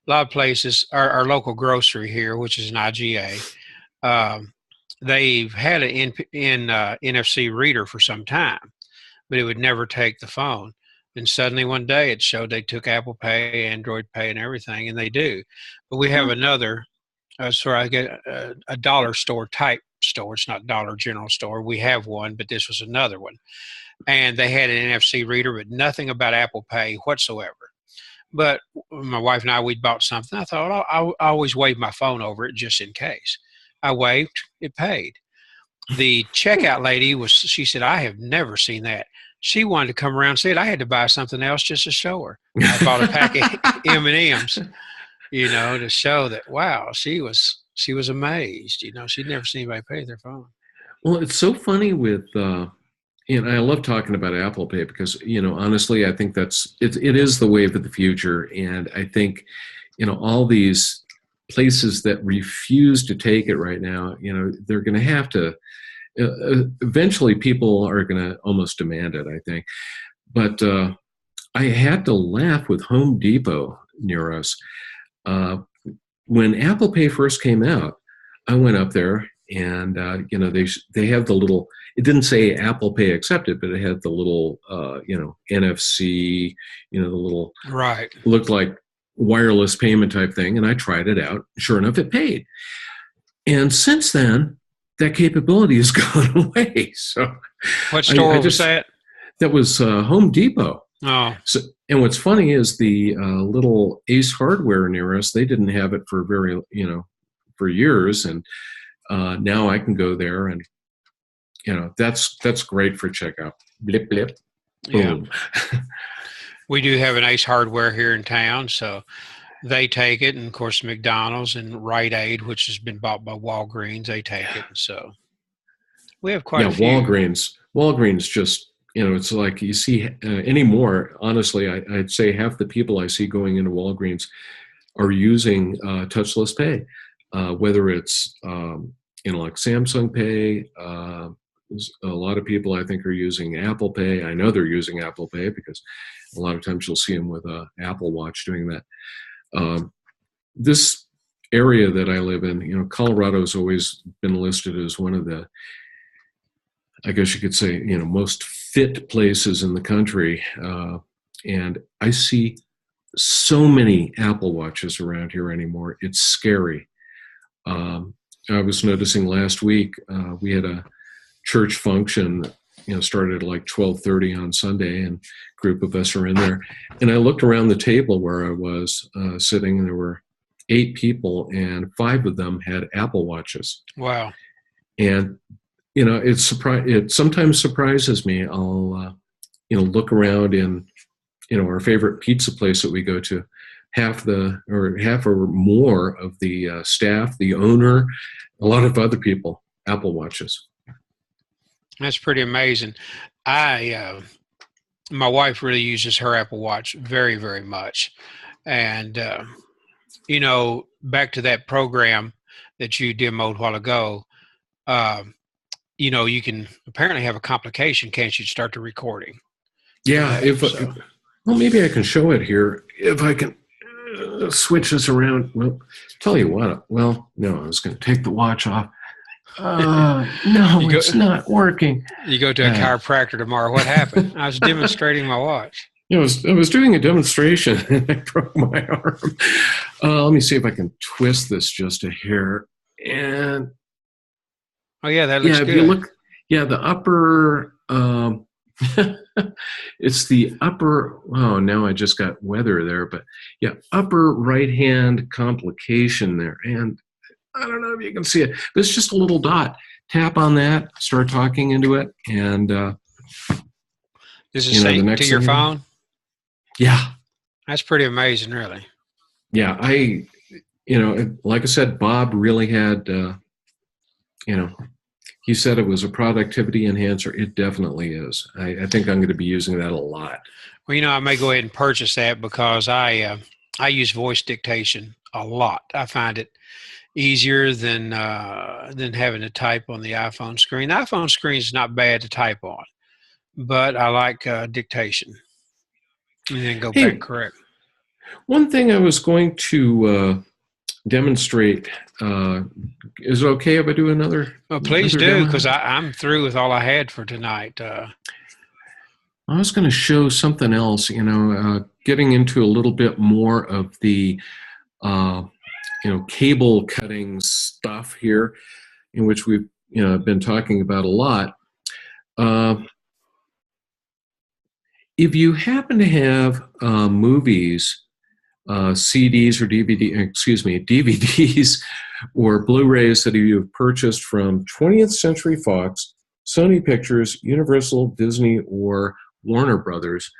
A lot of places, our local grocery here, which is an IGA, they've had an NFC reader for some time, but it would never take the phone. And suddenly one day it showed they took Apple Pay, Android Pay, and everything, and they do. But we have another, I get a dollar store type store. It's not Dollar General store. We have one, but this was another one. And they had an NFC reader, but nothing about Apple Pay whatsoever. But my wife and I, we'd bought something. I thought, I always wave my phone over it just in case. I waved, it paid. The checkout lady she said, "I have never seen that." She wanted to come around and said I had to buy something else just to show her. I bought a pack of M&Ms, you know, to show that, wow, she was amazed. You know, she'd never seen anybody pay their phone. Well, it's so funny with, and I love talking about Apple Pay because, you know, honestly, I think it is the wave of the future. And I think, you know, all these places that refuse to take it right now, you know, they're going to have to, eventually people are going to almost demand it, I think. But I had to laugh with Home Depot near us. When Apple Pay first came out, I went up there and, you know, they have the little, it didn't say Apple Pay accepted, but it had the little, you know, NFC, you know, the little, looked like wireless payment type thing. And I tried it out. Sure enough, it paid. And since then, that capability has gone away. So, what store was that? That was Home Depot. Oh. So, and what's funny is the little Ace Hardware near us, they didn't have it for for years. And now I can go there and, you know, that's great for checkout. Blip, blip, boom. Yeah. We do have an Ace Hardware here in town, so they take it. And, of course, McDonald's and Rite Aid, which has been bought by Walgreens, they take it. So we have quite a few. Walgreens just, you know, it's like you see anymore, honestly, I'd say half the people I see going into Walgreens are using touchless pay, whether it's, you know, like Samsung Pay. A lot of people I think are using Apple Pay. I know they're using Apple Pay because a lot of times you'll see them with an Apple Watch doing that. This area that I live in, you know, Colorado's always been listed as one of the, I guess you could say, you know, most fit places in the country. And I see so many Apple Watches around here anymore. It's scary. I was noticing last week, we had a church function, you know, started at like 12:30 on Sunday, and a group of us are in there. And I looked around the table where I was sitting, and there were 8 people, and 5 of them had Apple Watches. Wow. And, you know, it sometimes surprises me. I'll, you know, look around in, you know, our favorite pizza place that we go to. half or more of the staff, the owner, a lot of other people, Apple Watches. That's pretty amazing. My wife really uses her Apple Watch very, very much. And, back to that program that you demoed a while ago, you can apparently have a complication, can't you, start the recording? Yeah. Well, maybe I can show it here. If I can switch this around. Well, tell you what. Well, no, I was going to take the watch off. No, it's not working. You go to a chiropractor tomorrow. What happened? I was demonstrating my watch. I was doing a demonstration and I broke my arm. Let me see if I can twist this just a hair. And oh yeah, that looks good. If you look, the upper. It's the upper. Oh, now I just got weather there, but upper right hand complication there, and I don't know if you can see it, but it's just a little dot. Tap on that, start talking into it, and does it say to your phone? Yeah. That's pretty amazing, really. Yeah, like I said, Bob really had, he said it was a productivity enhancer. It definitely is. I think I'm going to be using that a lot. Well, I may go ahead and purchase that because I use voice dictation a lot. I find it easier than having to type on the iPhone screen. The iPhone screen is not bad to type on, but I like dictation. And then go back correct. One thing I was going to demonstrate, is it okay if I do another? Well, please do, because I'm through with all I had for tonight. I was going to show something else, getting into a little bit more of the, cable cutting stuff here, in which we've, been talking about a lot. If you happen to have movies, CDs or DVDs or Blu-rays that you've purchased from 20th Century Fox, Sony Pictures, Universal, Disney, or Warner Brothers,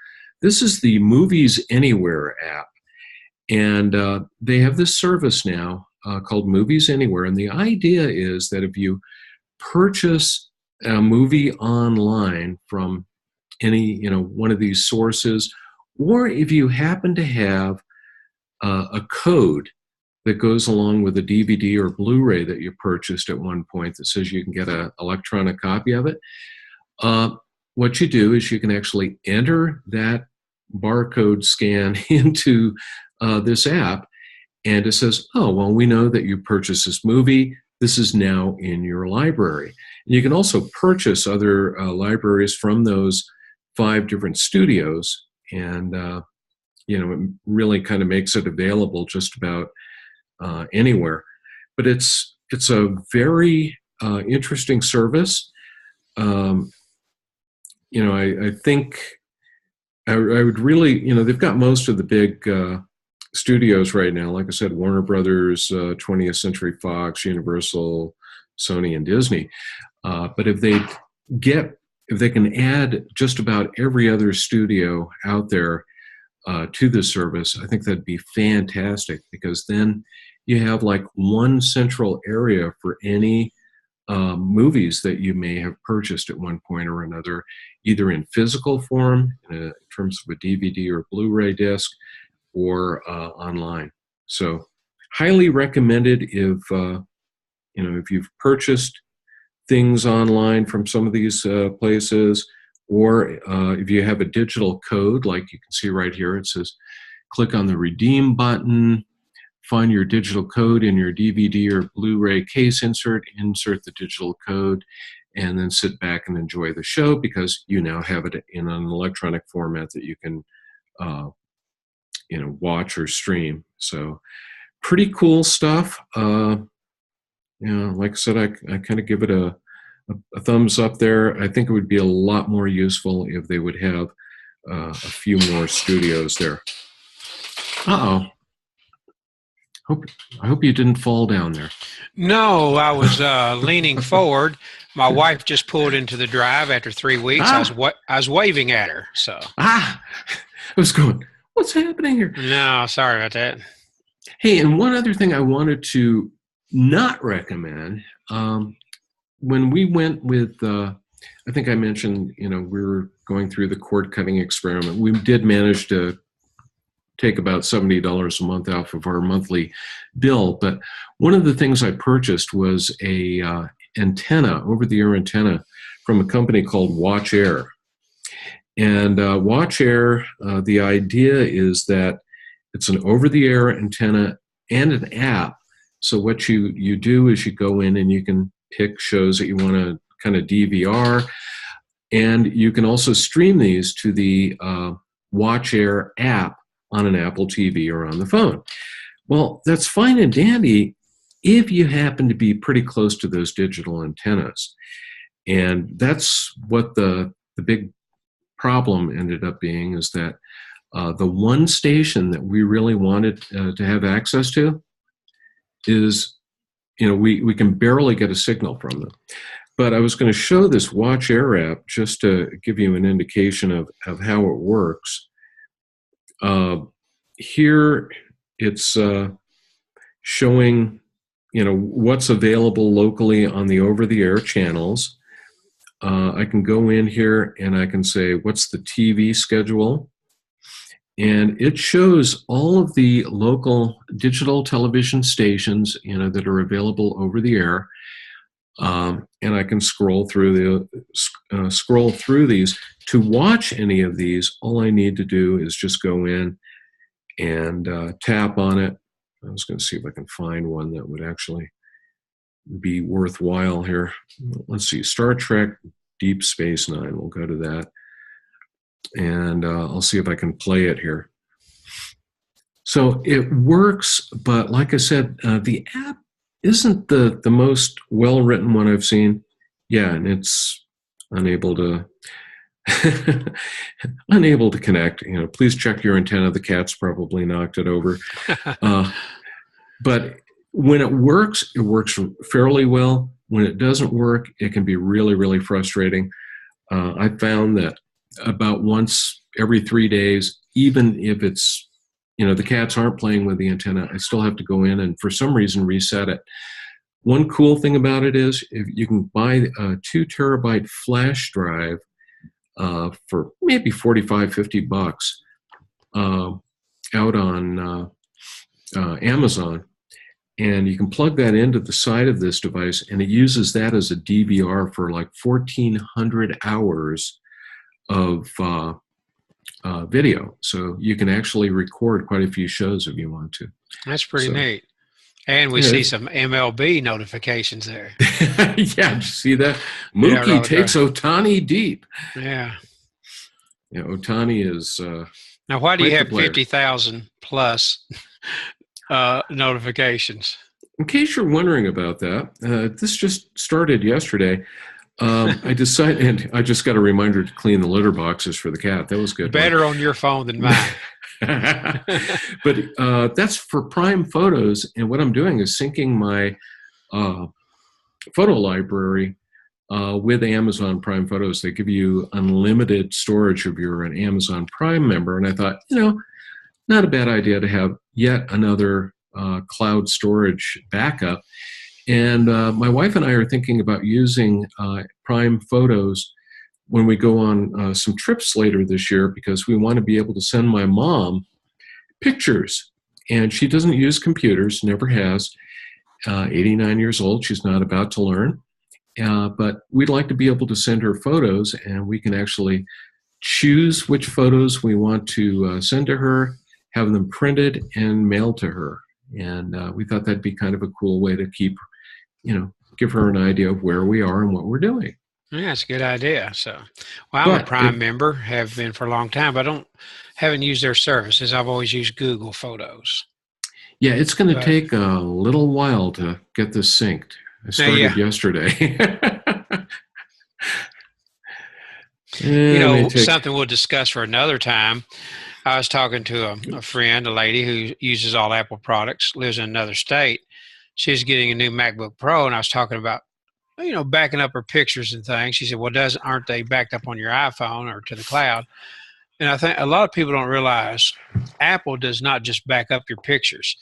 this is the Movies Anywhere app. And they have this service now called Movies Anywhere. And the idea is that if you purchase a movie online from any, one of these sources, or if you happen to have a code that goes along with a DVD or Blu-ray that you purchased at one point that says you can get an electronic copy of it, what you do is you can actually enter that barcode scan into this app, and it says, oh, well, we know that you purchased this movie. This is now in your library. And you can also purchase other libraries from those 5 different studios, and it really kind of makes it available just about anywhere. But it's a very interesting service. I think I would really, they've got most of the big studios right now. Like I said, Warner Brothers, 20th Century Fox, Universal, Sony, and Disney. But if they can add just about every other studio out there to this service, I think that'd be fantastic, because then you have like one central area for any movies that you may have purchased at one point or another, either in physical form, in terms of a DVD or Blu-ray disc, or online. So highly recommended if you've purchased things online from some of these places, or if you have a digital code, like you can see right here, it says click on the redeem button, find your digital code in your DVD or Blu-ray case insert the digital code, and then sit back and enjoy the show, because you now have it in an electronic format that you can watch or stream. So pretty cool stuff. Like I said, I kind of give it a thumbs up there. I think it would be a lot more useful if they would have a few more studios there. Uh-oh. I hope you didn't fall down there. No, I was leaning forward. My wife just pulled into the drive after 3 weeks. I was waving at her. So I was going, What's happening here? No, sorry about that. Hey, and one other thing I wanted to not recommend, when we went with, I think I mentioned, we were going through the cord cutting experiment. We did manage to take about $70 a month off of our monthly bill. But one of the things I purchased was a antenna, over-the-air antenna from a company called WatchAir. And WatchAir, the idea is that it's an over-the-air antenna and an app. So what you do is you go in and you can pick shows that you want to kind of DVR, and you can also stream these to the WatchAir app on an Apple TV or on the phone. Well, that's fine and dandy if you happen to be pretty close to those digital antennas. And that's what the big problem ended up being, is that the one station that we really wanted to have access to is, we can barely get a signal from them. But I was going to show this WatchAir app just to give you an indication of how it works. Here it's showing, what's available locally on the over-the-air channels. I can go in here and I can say, what's the TV schedule? And it shows all of the local digital television stations, that are available over the air. And I can scroll through these. To watch any of these, all I need to do is just go in and tap on it. I was going to see if I can find one that would actually be worthwhile here. Let's see, Star Trek Deep Space Nine. We'll go to that. And I'll see if I can play it here. So it works, but like I said, the app isn't the most well-written one I've seen. Yeah, and it's unable to connect. Please check your antenna. The cat's probably knocked it over. But when it works fairly well. When it doesn't work, it can be really, really frustrating. I found that about once every 3 days, even if it's, the cats aren't playing with the antenna, I still have to go in and for some reason reset it. One cool thing about it is if you can buy a 2 terabyte flash drive for maybe $45-50 out on Amazon. And you can plug that into the side of this device, and it uses that as a DVR for like 1,400 hours of video. So you can actually record quite a few shows if you want to. That's pretty neat. And we see some MLB notifications there. Yeah, did you see that? Mookie takes Ohtani deep. Yeah. Yeah, Ohtani is... now, why do you have 50,000 plus notifications? In case you're wondering about that, this just started yesterday. I decided, and I just got a reminder to clean the litter boxes for the cat. That was good. Better on your phone than mine. But that's for Prime Photos, and what I'm doing is syncing my photo library with Amazon Prime Photos. They give you unlimited storage if you're an Amazon Prime member, and I thought, not a bad idea to have yet another cloud storage backup. And my wife and I are thinking about using Prime Photos when we go on some trips later this year, because we want to be able to send my mom pictures. And she doesn't use computers, never has. 89 years old, she's not about to learn. But we'd like to be able to send her photos, and we can actually choose which photos we want to send to her, have them printed and mailed to her. And we thought that'd be kind of a cool way to keep, give her an idea of where we are and what we're doing. Yeah, that's a good idea. So, well, I'm a Prime member, have been for a long time, but haven't used their services. I've always used Google Photos. Yeah, it's going to take a little while to get this synced. I started yesterday. Something we'll discuss for another time. I was talking to a friend, a lady who uses all Apple products, lives in another state. She's getting a new MacBook Pro, and I was talking about, backing up her pictures and things. She said, well, aren't they backed up on your iPhone or to the cloud? And I think a lot of people don't realize Apple does not just back up your pictures.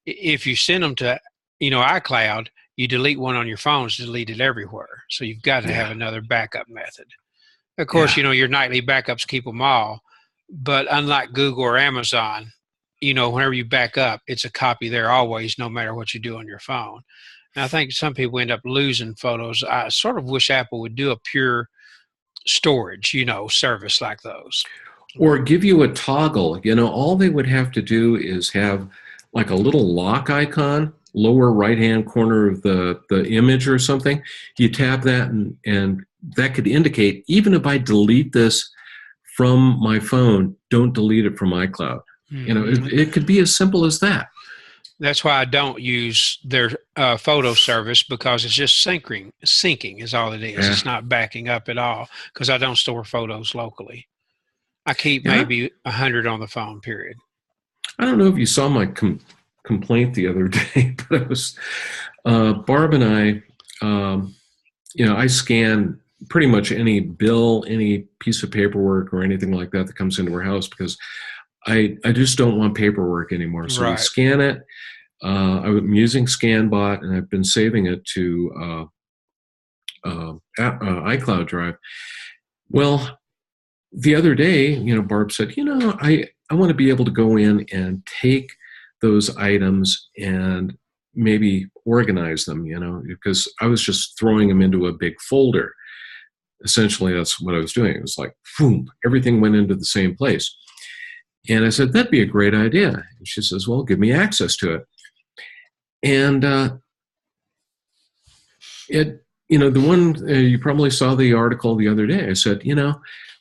If you send them to, iCloud, you delete one on your phone, it's deleted everywhere. So you've got to have another backup method. Of course, your nightly backups keep them all. But unlike Google or Amazon, whenever you back up, it's a copy there always, no matter what you do on your phone. And I think some people end up losing photos. I sort of wish Apple would do a pure storage, service like those. Or give you a toggle. All they would have to do is have like a little lock icon, lower right-hand corner of the image or something. You tap that and that could indicate, even if I delete this from my phone, don't delete it from iCloud. It could be as simple as that. That's why I don't use their photo service, because it's just syncing is all it is. It's not backing up at all, because I don't store photos locally. I keep maybe 100 on the phone, period. I don't know if you saw my complaint the other day, but it was Barb and I, I scan pretty much any bill, any piece of paperwork or anything like that comes into our house, because I just don't want paperwork anymore. So we scan it. I'm using ScanBot, and I've been saving it to iCloud Drive. Well, the other day, Barb said, I want to be able to go in and take those items and maybe organize them, because I was just throwing them into a big folder. Essentially, that's what I was doing. It was like, boom, everything went into the same place. And I said, that'd be a great idea. And she says, well, give me access to it. And the one, you probably saw the article the other day. I said,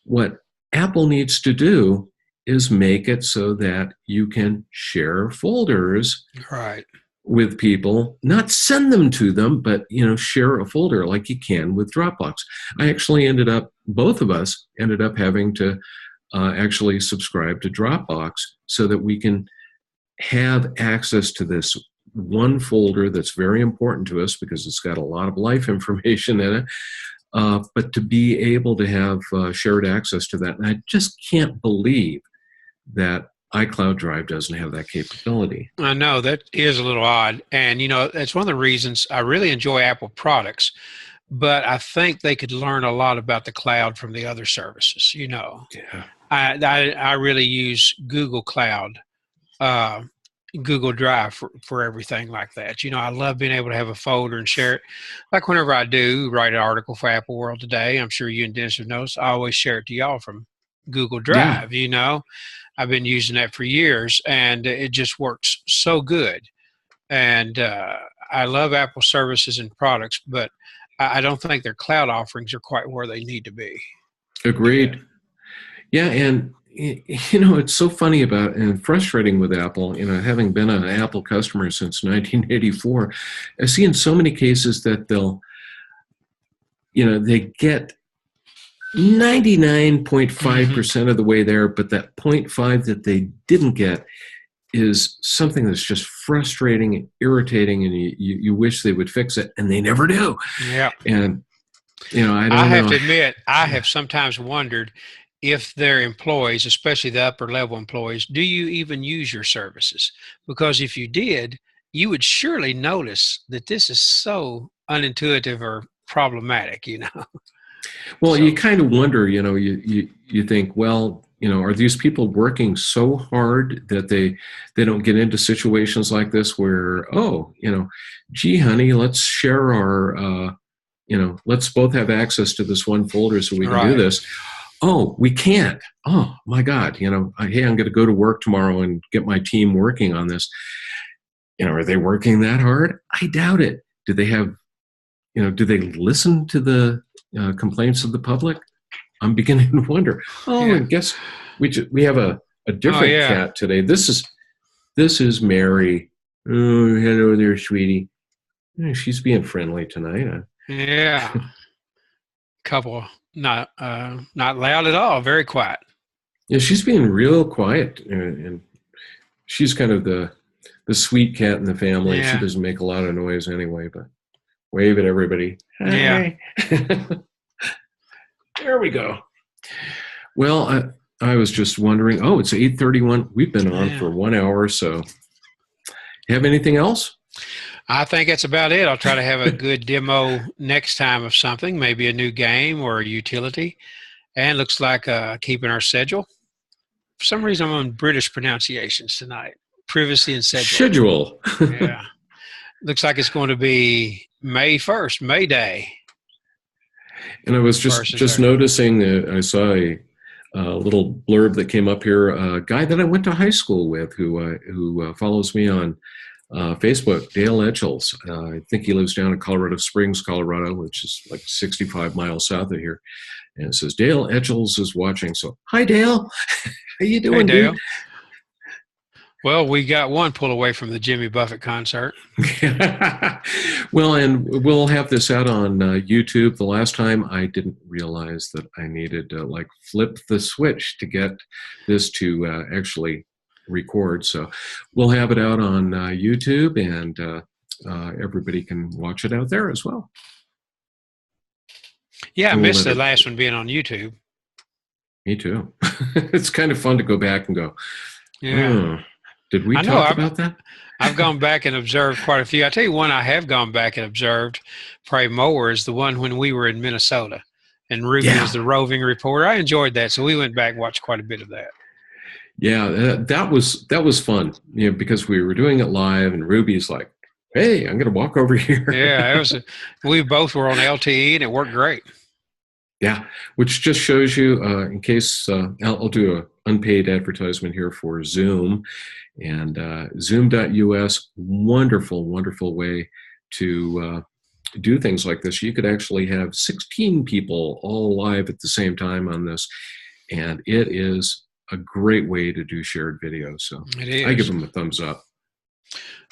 what Apple needs to do is make it so that you can share folders with people, not send them to them, but, share a folder like you can with Dropbox. I actually both of us ended up having to actually subscribe to Dropbox so that we can have access to this one folder that's very important to us because it's got a lot of life information in it. But to be able to have shared access to that. And I just can't believe that iCloud Drive doesn't have that capability. I know, that is a little odd. And, that's one of the reasons I really enjoy Apple products, but I think they could learn a lot about the cloud from the other services, Yeah. I really use Google Cloud, Google Drive for everything like that. I love being able to have a folder and share it. Like whenever I do write an article for Apple World Today, I'm sure you and Dennis have noticed, I always share it to y'all from Google Drive, I've been using that for years, and it just works so good. And I love Apple services and products, but I don't think their cloud offerings are quite where they need to be. Agreed. Yeah, and it's so funny about and frustrating with Apple, having been an Apple customer since 1984, I see in so many cases that they get 99.5% of the way there, but that 0.5 that they didn't get is something that's just frustrating and irritating, and you wish they would fix it, and they never do. Yeah. And, I have to admit, I have sometimes wondered if their employees, especially the upper level employees, do you even use your services? Because if you did, you would surely notice that this is so unintuitive or problematic, Well, you kind of wonder, you think, well, are these people working so hard that they don't get into situations like this where, gee, honey, let's share our, let's both have access to this one folder so we can do this. Oh, we can't. Oh, my God. Hey, I'm going to go to work tomorrow and get my team working on this. Are they working that hard? I doubt it. Do they have, do they listen to the complaints of the public? I'm beginning to wonder. I guess we have a different cat today. This is Mary. Oh, hello there, sweetie. She's being friendly tonight. Yeah. Couple not loud at all. Very quiet. Yeah, she's being real quiet, and she's kind of the sweet cat in the family. Yeah. She doesn't make a lot of noise anyway, but wave at everybody. Hi. Yeah. There we go. Well, I was just wondering. Oh, it's 8:31. We've been on for 1 hour. So, have anything else? I think that's about it. I'll try to have a good demo next time of something, maybe a new game or a utility. And looks like keeping our schedule. For some reason, I'm on British pronunciations tonight. Privacy and schedule. Yeah. Looks like it's going to be May 1st, May Day. And I was just noticing, I saw a little blurb that came up here. A guy that I went to high school with who follows me on Facebook, Dale Etchells. I think he lives down in Colorado Springs, Colorado, which is like 65 miles south of here. And it says, Dale Etchells is watching. So, hi, Dale. How you doing, hey, Dale? Dude? Well, we got one pull away from the Jimmy Buffett concert. Well, and we'll have this out on YouTube. The last time I didn't realize that I needed to flip the switch to get this to actually record. So we'll have it out on YouTube, and everybody can watch it out there as well. Yeah, I missed the last one being on YouTube. Me too. It's kind of fun to go back and go, yeah. Did we talk about that? I've gone back and observed quite a few. I tell you one I have gone back and observed probably more is the one when we were in Minnesota. And Ruby was the roving reporter. I enjoyed that. So we went back and watched quite a bit of that. Yeah, that was fun. Because we were doing it live, and Ruby's like, hey, I'm going to walk over here. Yeah, we both were on LTE, and it worked great. Yeah, which just shows you, in case, I'll do an unpaid advertisement here for Zoom, and Zoom.us, wonderful, wonderful way to do things like this. You could actually have 16 people all live at the same time on this, and it is a great way to do shared video. So I give them a thumbs up.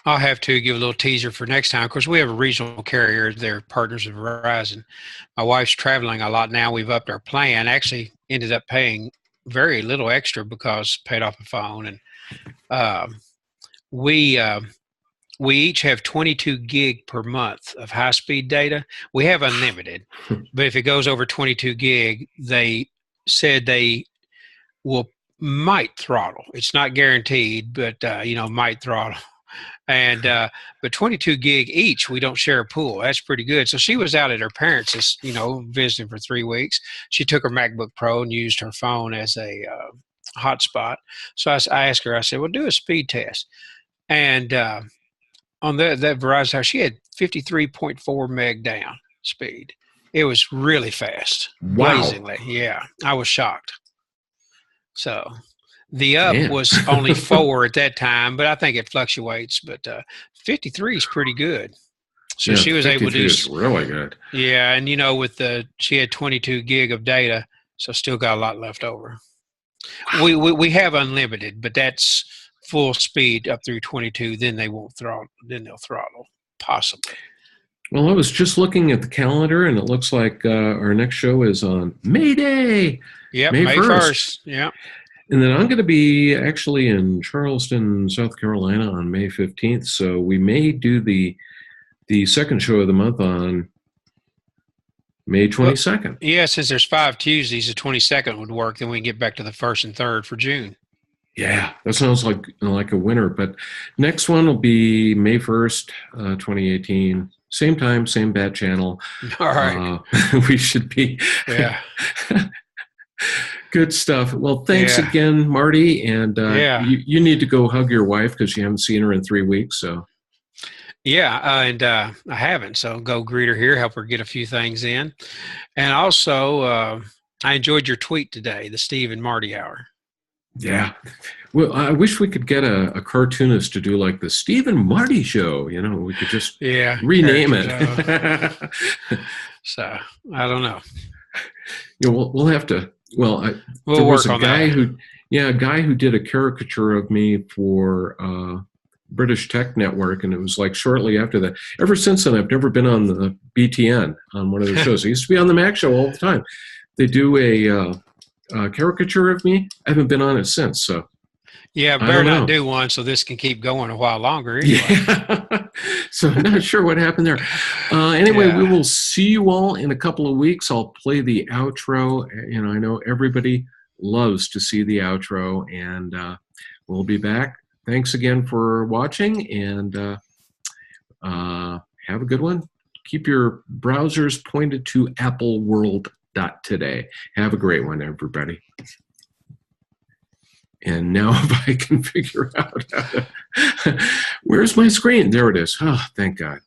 I'll have to give a little teaser for next time. Of course, we have a regional carrier. They're partners of Verizon. My wife's traveling a lot now. We've upped our plan. Actually ended up paying very little extra because paid off a phone. And we each have 22 gig per month of high-speed data. We have unlimited. But if it goes over 22 gig, they said they might throttle. It's not guaranteed, but, might throttle. And but 22 gig each, we don't share a pool. That's pretty good. So she was out at her parents', visiting for 3 weeks. She took her MacBook Pro and used her phone as a hotspot. So I asked her, I said, well, do a speed test. And on that Verizon house, she had 53.4 meg down speed. It was really fast. Wow. Blazingly. Yeah, I was shocked. So the up was only 4 at that time, but I think it fluctuates. But 53 is pretty good. So she was able to do. Is really good. Yeah, and she had 22 gig of data, so still got a lot left over. Wow. We have unlimited, but that's full speed up through 22. Then they won't throttle. Then they'll throttle, possibly. Well, I was just looking at the calendar, and it looks like our next show is on May Day. Yep, May 1st. Yeah. And then I'm going to be actually in Charleston, South Carolina on May 15th. So we may do the second show of the month on May 22nd. Well, yeah, since there's 5 Tuesdays, the 22nd would work. Then we can get back to the 1st and 3rd for June. Yeah, that sounds like a winner. But next one will be May 1st, 2018. Same time, same bad channel. All right. We should be. Yeah. Good stuff. Well, thanks again, Marty. And you need to go hug your wife because you haven't seen her in 3 weeks. So. Yeah, and I haven't. So go greet her here, help her get a few things in. And also, I enjoyed your tweet today, the Steve and Marty Hour. Yeah. Well, I wish we could get a cartoonist to do like the Steve and Marty Show. We could just rename it. So I don't know. We'll have to. Well, there was a guy who did a caricature of me for British Tech Network, and it was like shortly after that. Ever since then, I've never been on the BTN on one of their shows. I used to be on the Mac Show all the time. They do a caricature of me. I haven't been on it since. So yeah, better not do one so this can keep going a while longer. Anyway. Yeah. So I'm not sure what happened there. Anyway, we will see you all in a couple of weeks. I'll play the outro. I know everybody loves to see the outro, and we'll be back. Thanks again for watching, and have a good one. Keep your browsers pointed to appleworld.today. Have a great one, everybody. And now if I can figure out how to, where's my screen? There it is. Oh, thank God.